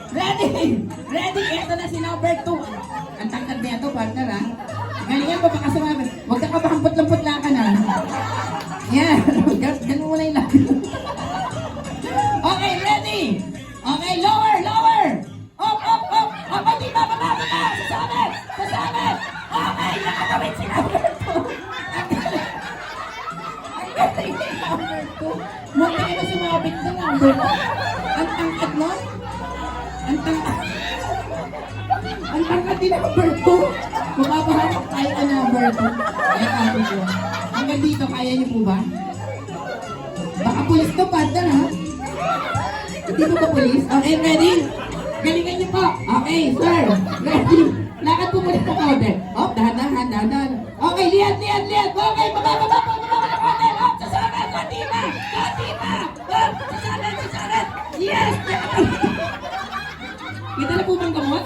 Ready? Ready? Ito na si number 2. Ang tangkad niya ito, partner, ha? Galingan mo, baka sumabit. Huwag ka kabahampot-lampot lang ka na. Yan. Ganun mo na yung labi. Okay, ready? Okay, lower, lower. Up, up, up. Up, up, di ba, baba, baba. Sasabit, sasabit. Okay, nakakawin si number 2. Ang galing ni number 2. Munti ka na sumabit na number 2. Ang tangkad mo? Ang tangkad. Ang tangkad din number 2. Mapapahanap tayo ka number 2. Kaya sabi ko. Hanggang dito, kaya niyo po ba? Baka pulis to, partner, ha? Hindi mo ba pulis? Okay, ready? Galingan niyo po. Okay, sir. Ready? Lakad po muna sa counter. Oh, dahan-dahan, dahan-dahan. Okay, lihat, lihat, lihat. Okay, baba, baba, baba, baba, counter. Oh, sasabi, konti pa. Konti pa. Oh, sasabi, sasabi. Yes! Kita na po bang gamot?